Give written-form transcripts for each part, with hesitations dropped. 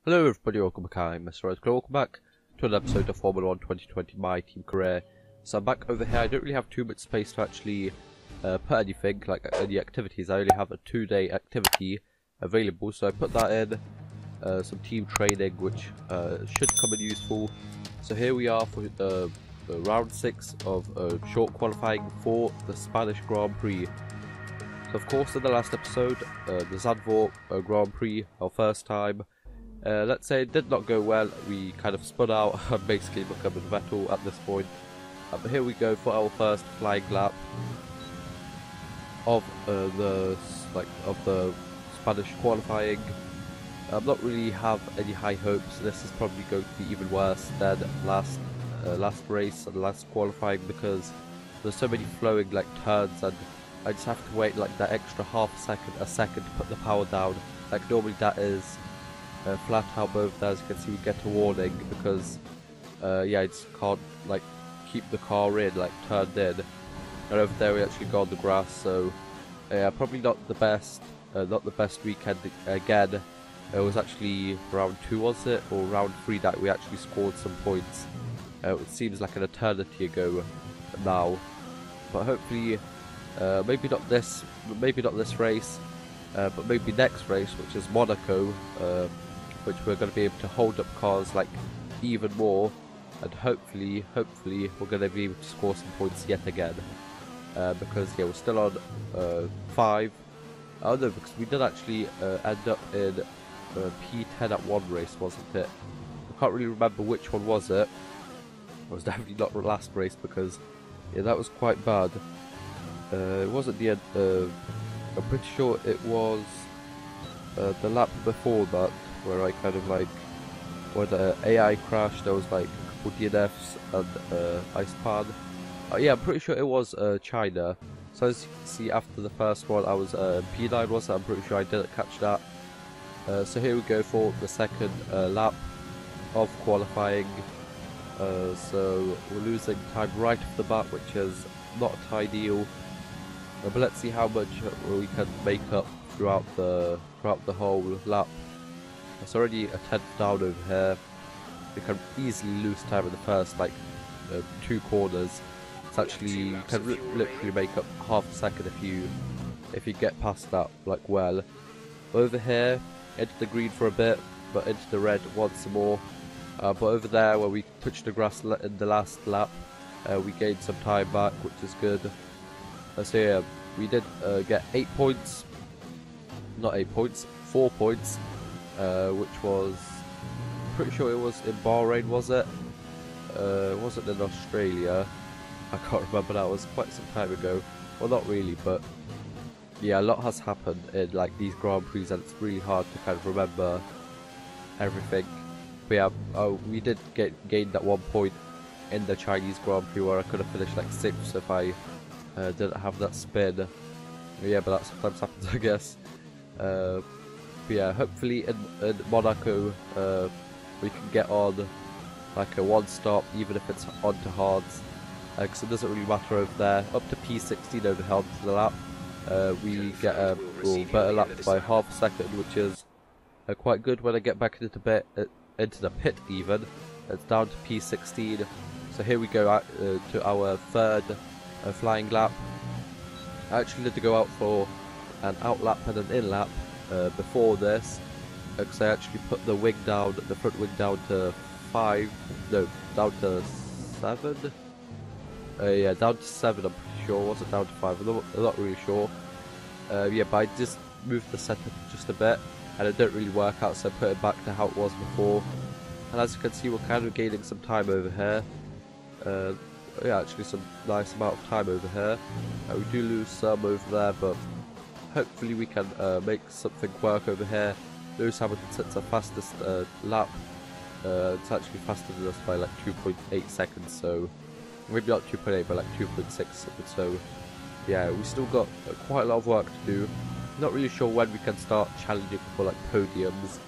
Hello everybody, welcome back. I'm Mr. Rose. Welcome back to an episode of Formula 1 2020, my team career. So I'm back over here. I don't really have too much space to actually put anything, like any activities. I only have a 2-day activity available, so I put that in, some team training, which should come in useful. So here we are for the round 6 of short qualifying for the Spanish Grand Prix. So of course in the last episode, the Zandvoort Grand Prix, our first time, let's say it did not go well. We kind of spun out and basically become a Vettel at this point. But here we go for our first flying lap of the Spanish qualifying. I'm not really have any high hopes. This is probably going to be even worse than last race and last qualifying, because there's so many flowing like turns, and I just have to wait like that extra a second to put the power down. Like normally that is flat out both. As you can see, we get a warning because yeah, I just can't like keep the car in, like turned in. And over there we actually got on the grass, so yeah, probably not the best weekend again. It was actually round 2, was it, or round 3 that we actually scored some points. It seems like an eternity ago now, but hopefully maybe not this race, but maybe next race, which is Monaco, which we're going to be able to hold up cars like even more, and hopefully we're going to be able to score some points yet again, because yeah, we're still on 5. Oh no, because we did actually end up in P10 at one race, wasn't it? I can't really remember which one was it. It was definitely not the last race, because yeah, that was quite bad. It wasn't the end. I'm pretty sure it was the lap before that, where I kind of like, where the AI crashed. There was like a couple DNFs and ice pan. Yeah, I'm pretty sure it was China. So as you can see, after the first one, I was P9, was it? I'm pretty sure I didn't catch that. So here we go for the second lap of qualifying. So we're losing time right off the bat, which is not ideal. But let's see how much we can make up throughout the whole lap. It's already a 10th down over here. We can easily lose time in the first like 2 corners. It's actually, you can literally make up half a second if you get past that like well. Over here, into the green for a bit, but into the red once more. But over there, where we touched the grass in the last lap, we gained some time back, which is good. So yeah, we did get 8 points, not 8 points, 4 points, which was, pretty sure it was in Bahrain, was it? It wasn't in Australia. I can't remember, that was quite some time ago. Well, not really, but yeah, a lot has happened in like these Grand Prix, and it's really hard to kind of remember everything. But yeah, we did gain that 1 point in the Chinese Grand Prix, where I could have finished like 6th if I didn't have that spin. Yeah, but that sometimes happens, I guess. But yeah, hopefully in Monaco we can get on like a 1-stop, even if it's onto hards, because it doesn't really matter over there. Up to P16 over here onto the lap, we get a better lap by half a second, which is quite good. When I get back into the pit even, it's down to P16. So here we go to our third flying lap. I actually had to go out for an out lap and an in lap before this, because I actually put the wing down, the front wing down to 5, no, down to 7. Yeah, down to 7. I'm pretty sure. Was it down to 5? I'm not really sure. Yeah, but I just moved the setup just a bit, and it didn't really work out, so I put it back to how it was before. And as you can see, we're kind of gaining some time over here. Yeah, actually some nice amount of time over here. We do lose some over there, but hopefully we can make something work over here. Lewis Hamilton sets our fastest lap. It's actually faster than us by like 2.8 seconds, so maybe not 2.8, but like 2.6. So yeah, we still got quite a lot of work to do. Not really sure when we can start challenging for like podiums.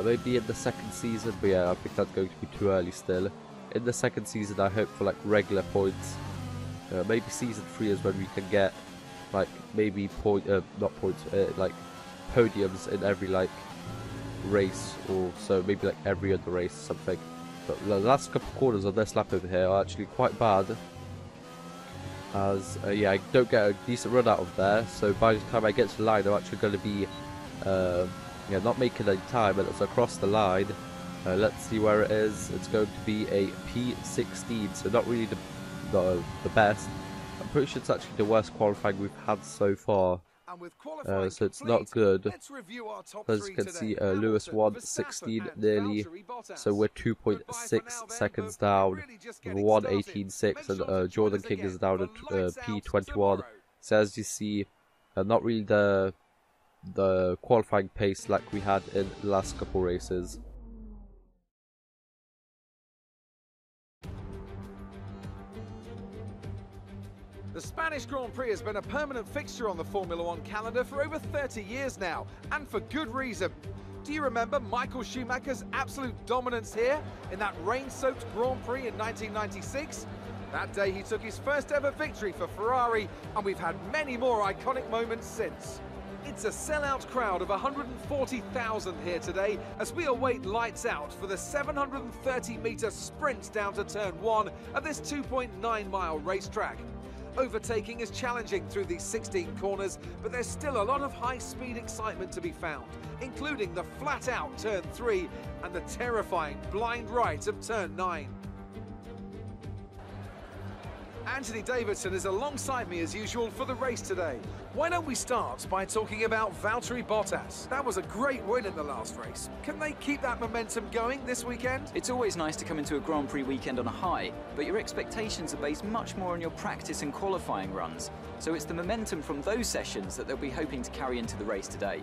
Maybe in the second season, but yeah, I think that's going to be too early still. In the second season, I hope for like regular points. Maybe season 3 is when we can get like maybe like podiums in every like race or so, maybe like every other race or something. But the last couple of corners on this lap over here are actually quite bad, as yeah, I don't get a decent run out of there, so by the time I get to the line I'm actually going to be yeah, not making any time, and it's across the line. Let's see where it is. It's going to be a P16, so not really the best. I'm pretty sure it's actually the worst qualifying we've had so far. So it's not good. As you can see, Lewis won 16 nearly, so we're 2.6 seconds down, 1:18.6, and Jordan King is down at P21. So as you see, not really the qualifying pace like we had in the last couple races. The Spanish Grand Prix has been a permanent fixture on the Formula One calendar for over 30 years now, and for good reason. Do you remember Michael Schumacher's absolute dominance here in that rain-soaked Grand Prix in 1996? That day he took his first ever victory for Ferrari, and we've had many more iconic moments since. It's a sellout crowd of 140,000 here today as we await lights out for the 730-metre sprint down to turn 1 of this 2.9-mile racetrack. Overtaking is challenging through these 16 corners, but there's still a lot of high-speed excitement to be found, including the flat-out turn 3 and the terrifying blind right of turn 9. Anthony Davidson is alongside me as usual for the race today. Why don't we start by talking about Valtteri Bottas? That was a great win in the last race. Can they keep that momentum going this weekend? It's always nice to come into a Grand Prix weekend on a high, but your expectations are based much more on your practice and qualifying runs. So it's the momentum from those sessions that they'll be hoping to carry into the race today.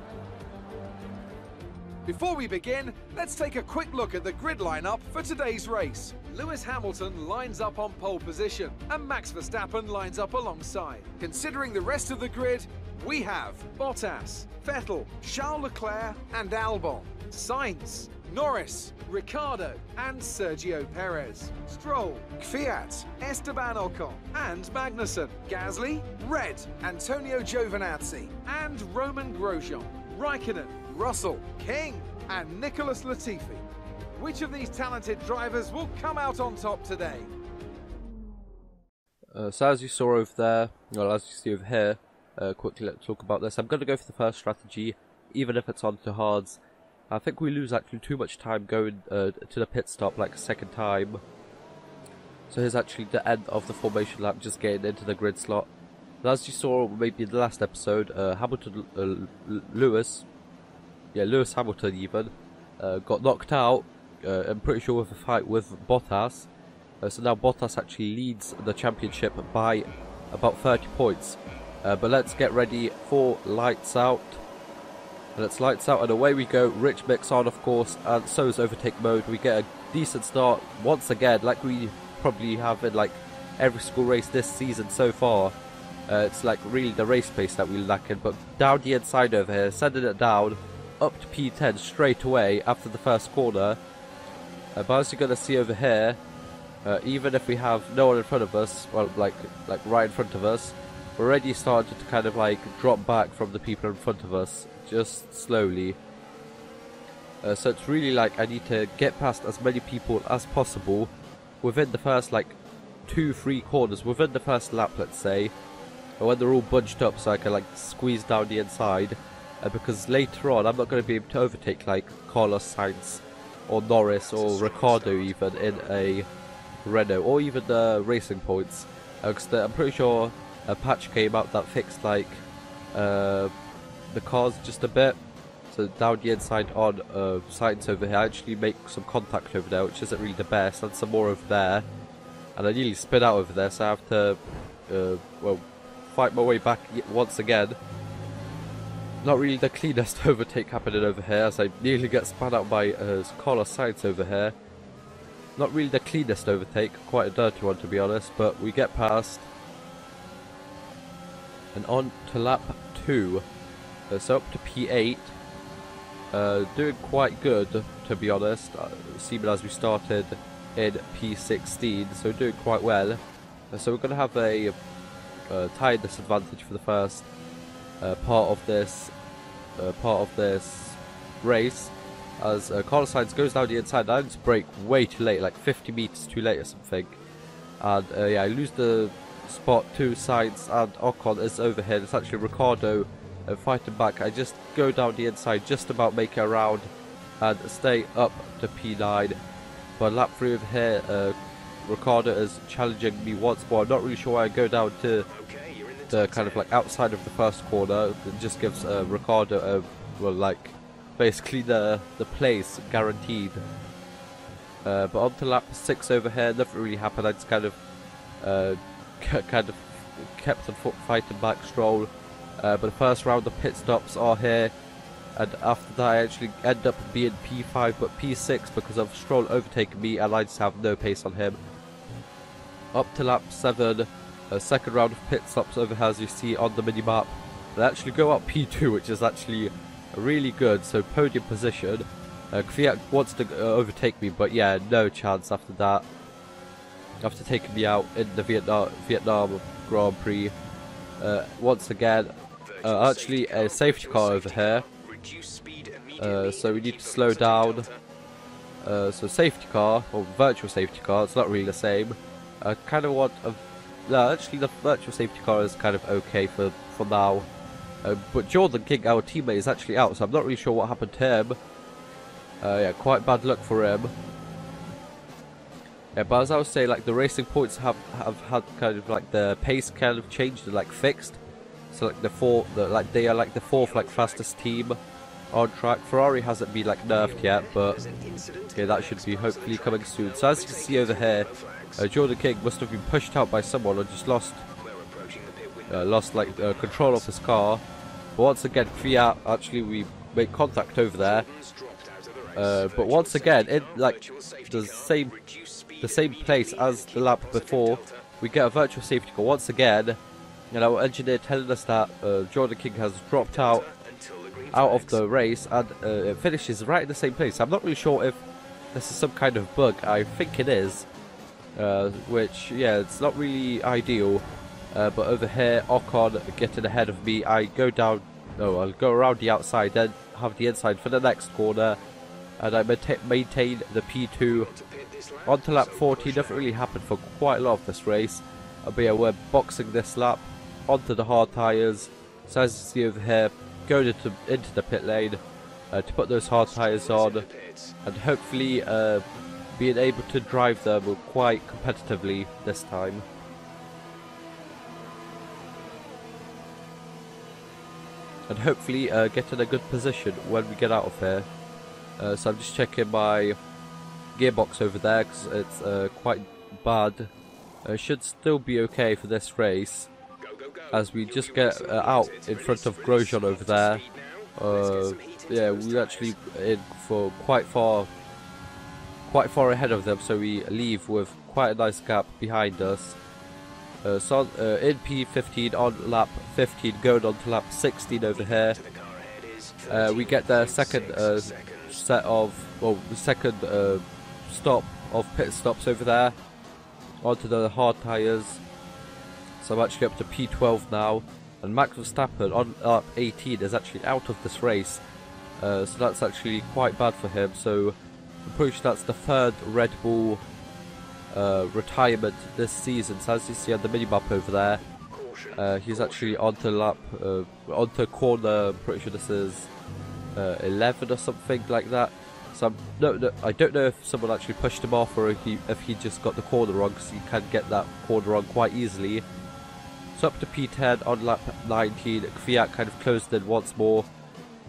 Before we begin, let's take a quick look at the grid lineup for today's race. Lewis Hamilton lines up on pole position, and Max Verstappen lines up alongside. Considering the rest of the grid, we have Bottas, Vettel, Charles Leclerc and Albon, Sainz, Norris, Ricciardo and Sergio Perez, Stroll, Kvyat, Esteban Ocon and Magnussen, Gasly, Red, Antonio Giovinazzi and Roman Grosjean, Raikkonen, Russell, King and Nicholas Latifi. Which of these talented drivers will come out on top today? So as you saw over there, well, as you see over here, quickly let's talk about this. I'm going to go for the first strategy, even if it's on to hards. I think we lose actually too much time going to the pit stop like a second time. So here's actually the end of the formation lap, just getting into the grid slot. And as you saw maybe in the last episode, Lewis Hamilton even, got knocked out, I'm pretty sure with a fight with Bottas. So now Bottas actually leads the championship by about 30 points. But let's get ready for lights out. And it's lights out and away we go. Rich mix on, of course, and so is overtake mode. We get a decent start once again, like we probably have in like every school race this season so far. It's like really the race pace that we lack in, but down the inside over here, sending it down up to P10 straight away after the first corner. But as you're going to see over here, even if we have no one in front of us, well, like right in front of us, we're already starting to kind of like drop back from the people in front of us, just slowly. So it's really like I need to get past as many people as possible within the first like 2-3 corners, within the first lap, let's say, when they're all bunched up, so I can like squeeze down the inside. Because later on I'm not going to be able to overtake like Carlos Sainz or Norris or Ricciardo even in a Renault, or even the Racing Points, because I'm pretty sure a patch came out that fixed like the cars just a bit. So down the inside on Sainz over here, I actually make some contact over there, which isn't really the best, and some more over there, and I nearly spin out over there, so I have to well, fight my way back once again. Not really the cleanest overtake happening over here, as I nearly get spun out by Carlos Sainz over here. Not really the cleanest overtake, quite a dirty one to be honest, but we get past. And on to lap 2. So up to P8. Doing quite good to be honest, seeming as we started in P16, so doing quite well. So we're going to have a tyre disadvantage for the first part of this race, as Carlos Sainz goes down the inside. I just brake way too late, like 50 meters too late or something. And yeah, I lose the spot to Sainz, and Ocon is over here. It's actually Ricciardo fighting back. I just go down the inside, just about make it around and stay up to P9. But lap 3 over here, Ricciardo is challenging me once more. I'm not really sure why I go down to the kind of like outside of the first corner. It just gives Ricciardo well, like basically the place guaranteed. But on to lap 6 over here, nothing really happened. I just kind of kept the foot fighting back Stroll. But the first round of pit stops are here, and after that I actually end up being P5 but P6 because of Stroll overtaking me, and I just have no pace on him. Up to lap 7, second round of pit stops over here, as you see on the minimap. They actually go up P2, which is actually really good, so podium position. Kvyat wants to overtake me, but yeah, no chance after that. After taking me out in the Vietnam Grand Prix. Once again, actually a safety car over here. So we need to slow down. So safety car, or virtual safety car, it's not really the same. I kind of want a... No, actually the virtual safety car is kind of okay for now. But Jordan King, our teammate, is actually out, so I'm not really sure what happened to him. Yeah, quite bad luck for him. Yeah, but as I was saying, like the racing points have had kind of like the pace kind of changed and like fixed. So like they are like the fourth like fastest team on track. Ferrari hasn't been like nerfed yet, but okay, that should be hopefully coming soon. So as you can see over here, Jordan King must have been pushed out by someone or just lost like control of his car. But once again, Kvyat, actually we make contact over there. But once again, in like the same place as the lap before, we get a virtual safety car once again. And our engineer telling us that Jordan King has dropped out of the race, and it finishes right in the same place. I'm not really sure if this is some kind of bug. I think it is, which yeah, it's not really ideal. But over here, Ocon getting ahead of me. I go down. No, I'll go around the outside, then have the inside for the next corner, and I maintain the P2. On to lap 40, nothing really happened for quite a lot of this race. But yeah, we're boxing this lap onto the hard tyres. So as you see over here, going into the pit lane to put those hard tyres on, and hopefully being able to drive them quite competitively this time. And hopefully get in a good position when we get out of here. So I'm just checking my gearbox over there because it's quite bad. Should still be okay for this race, as we just get out in front of Grosjean over there. Yeah, we're actually in for quite far ahead of them, so we leave with quite a nice gap behind us. So in P15 on lap 15, going on to lap 16 over here, we get the second stop of pit stops over there onto the hard tyres. So I'm actually up to P12 now, and Max Verstappen on lap 18 is actually out of this race, so that's actually quite bad for him. So I'm pretty sure that's the third Red Bull retirement this season. So as you see on the minimap over there, he's actually onto corner, I'm pretty sure this is 11 or something like that. So I don't know if someone actually pushed him off, or if he just got the corner wrong, because you can get that corner wrong quite easily. So up to P10 on lap 19, Kvyat kind of closed in once more,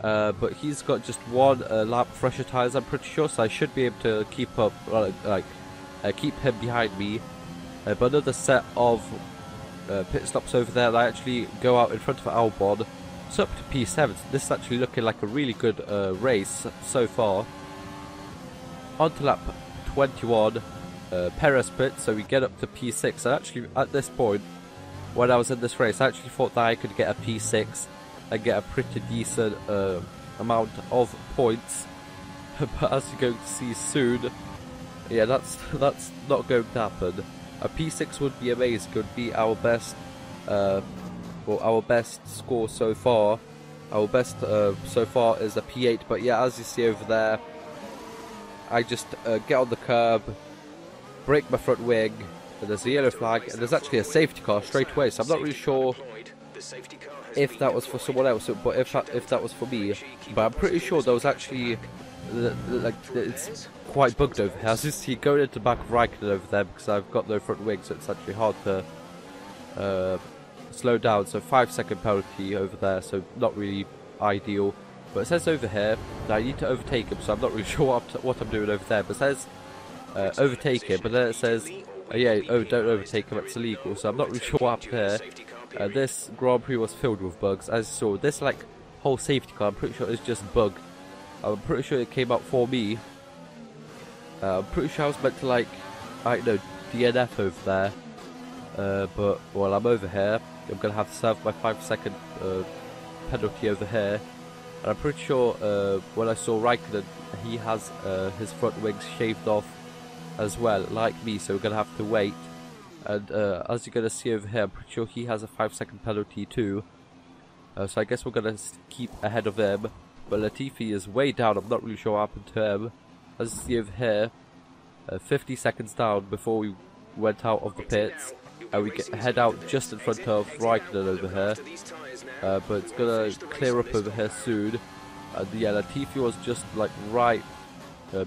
but he's got just one lap fresher tyres, I'm pretty sure, so I should be able to keep up, keep him behind me. But another set of pit stops over there, I actually go out in front of Albon. So up to P7, this is actually looking like a really good race so far. On to lap 21, Perez pit, so we get up to P6. And actually at this point, when I was in this race, I actually thought that I could get a P6 and get a pretty decent amount of points. But as you're going to see soon, yeah, that's not going to happen. A P6 would be amazing. It would be our best, our best score so far. Our best so far is a P8. But yeah, as you see over there, I just get on the curb, break my front wing, and there's a yellow flag, and there's actually a safety car straight away, so I'm not really sure if that was for someone else, but if that was for me. But I'm pretty sure there was actually, like, it's quite bugged over here. As you see, going into the back of Raikkonen over there, because I've got no front wing, so it's actually hard to slow down. So 5-second penalty over there, so not really ideal. But it says over here that I need to overtake him, so I'm not really sure what I'm doing over there. But it says overtake him, but then it says, don't overtake him, it's illegal. So I'm not really sure what happened here. This Grand Prix was filled with bugs. As you saw, this like whole safety car, I'm pretty sure it's just bugged. I'm pretty sure it came out for me. I'm pretty sure I was meant to like, I don't know, DNF over there. But, well, I'm over here. I'm going to have to serve my 5-second penalty over here. And I'm pretty sure when I saw Raikkonen, he has his front wings shaved off as well, like me, so we're going to have to wait. And as you're going to see over here, I'm pretty sure he has a 5-second penalty too. So I guess we're going to keep ahead of him. But Latifi is way down, I'm not really sure what happened to him. As you see over here, 50 seconds down before we went out of the pits. And we head out just in front of Raikkonen over here. But it's going to clear up over here soon. And yeah, Latifi was just like right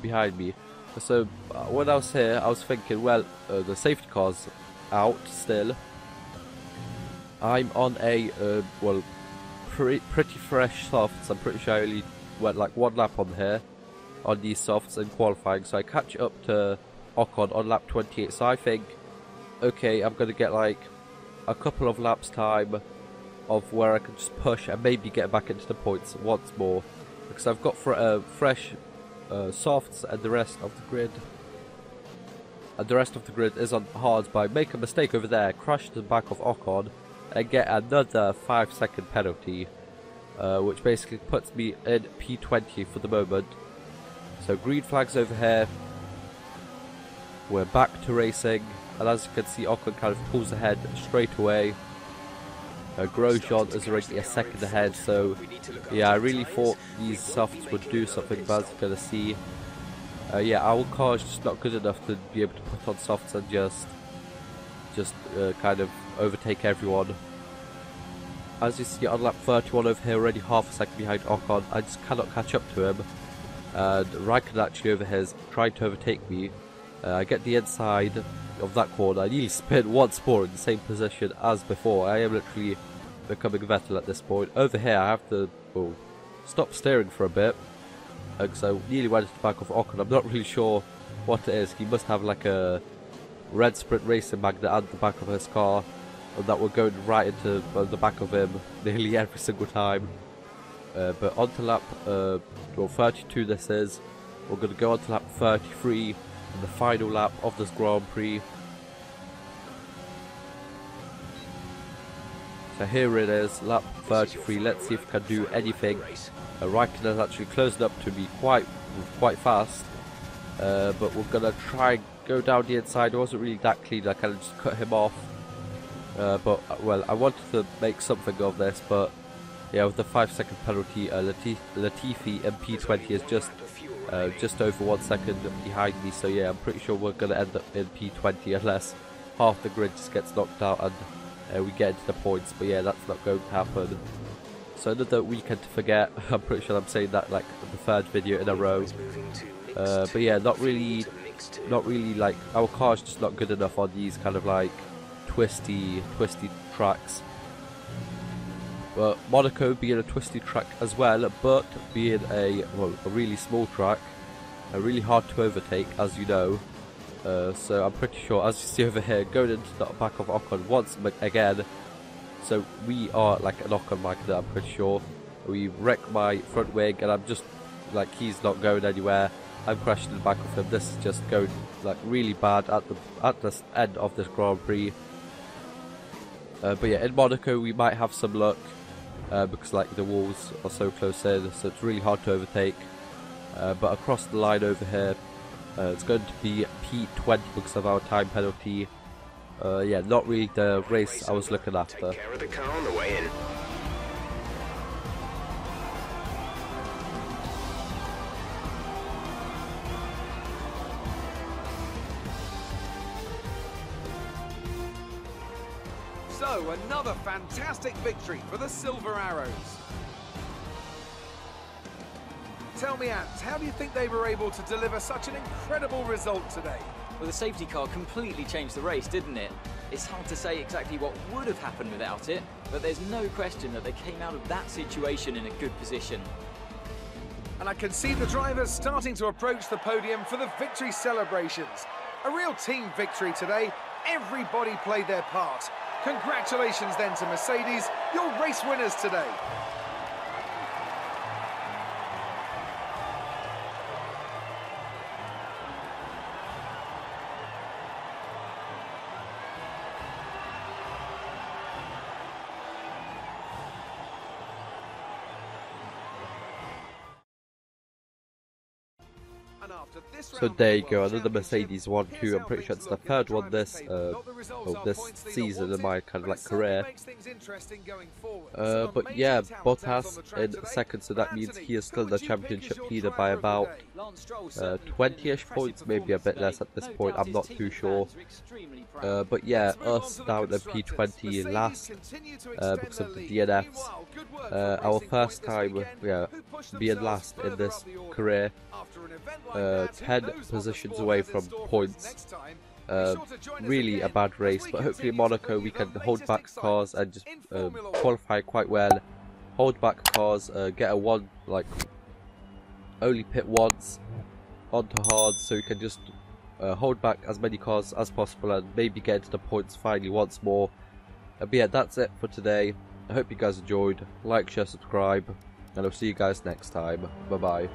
behind me. So when I was here, I was thinking, well, the safety car's out still. I'm on a, pretty fresh softs. I'm pretty sure I only went like one lap on here, on these softs in qualifying. So I catch up to Ocon on lap 28. So I think, okay, I'm going to get like a couple of laps time of where I can just push and maybe get back into the points once more. Because I've got fresh softs and the rest of the grid. And the rest of the grid is on hards, but I make a mistake over there, crash the back of Ocon, and get another 5-second penalty, which basically puts me in P20 for the moment. So green flags over here. We're back to racing, and as you can see, Ocon kind of pulls ahead straight away. Grosjean is already a second ahead, so yeah, I really thought these softs would do something, but as you're going to see, yeah, our car is just not good enough to be able to put on softs and just kind of overtake everyone. As you see on lap 31 over here, already half a second behind Ocon, I just cannot catch up to him. And Raikkonen actually over here is trying to overtake me. I get the inside of that corner, I nearly spin once more in the same position as before. I am literally becoming Vettel at this point. Over here I have to stop steering for a bit, because I nearly went into the back of Ocon. I'm not really sure what it is. He must have like a red Sprint Racing magnet at the back of his car, and that we're going right into the back of him nearly every single time. But on to lap 32 this is. We're going to go on to lap 33, the final lap of this Grand Prix. So here it is, lap 33. Let's see if we can do anything. Raikkonen is actually closing up to me quite fast, but we're gonna try and go down the inside. It wasn't really that clean, I kind of just cut him off. But well, I wanted to make something of this, but yeah, with the 5-second penalty, Latifi in P20 is just over 1 second behind me. So yeah, I'm pretty sure we're gonna end up in P20 unless half the grid just gets knocked out and we get into the points. But yeah, that's not going to happen. So another weekend to forget. I'm pretty sure I'm saying that like the third video in a row. But yeah, not really like, our car's just not good enough on these kind of like twisty tracks. But Monaco being a twisty track as well, but being a really small track, really hard to overtake, as you know. So I'm pretty sure, as you see over here, going into the back of Ocon once again. So we are like an Ocon magnet, I'm pretty sure. We wreck my front wing, and I'm just like, he's not going anywhere. I'm crashing in the back of him. This is just going like really bad at the end of this Grand Prix. But yeah, in Monaco we might have some luck, because like the walls are so close in, so it's really hard to overtake. But across the line over here, it's going to be P20 because of our time penalty. Yeah, not really the race I was looking after. Take care of the car on the way in. So, another fantastic victory for the Silver Arrows. Tell me, Ant, how do you think they were able to deliver such an incredible result today? Well, the safety car completely changed the race, didn't it? It's hard to say exactly what would have happened without it, but there's no question that they came out of that situation in a good position. And I can see the drivers starting to approach the podium for the victory celebrations. A real team victory today. Everybody played their part. Congratulations then to Mercedes, your race winners today. So there you go, another Mercedes 1-2. I'm pretty sure it's the third one this season in my kind of like career. But yeah, Bottas in second, so that means he is still the championship leader by about 20-ish points, maybe a bit less at this point, I'm not too sure. But yeah, us down in P20 last because of the DNFs. Our first time being last in this career. 10 positions away from points. Really a bad race, but hopefully in Monaco we can hold back cars and just qualify quite well. Hold back cars, get a one, like only pit once onto hard, so we can just hold back as many cars as possible and maybe get into the points finally once more. But yeah, that's it for today. I hope you guys enjoyed. Like, share, subscribe, and I'll see you guys next time. Bye bye.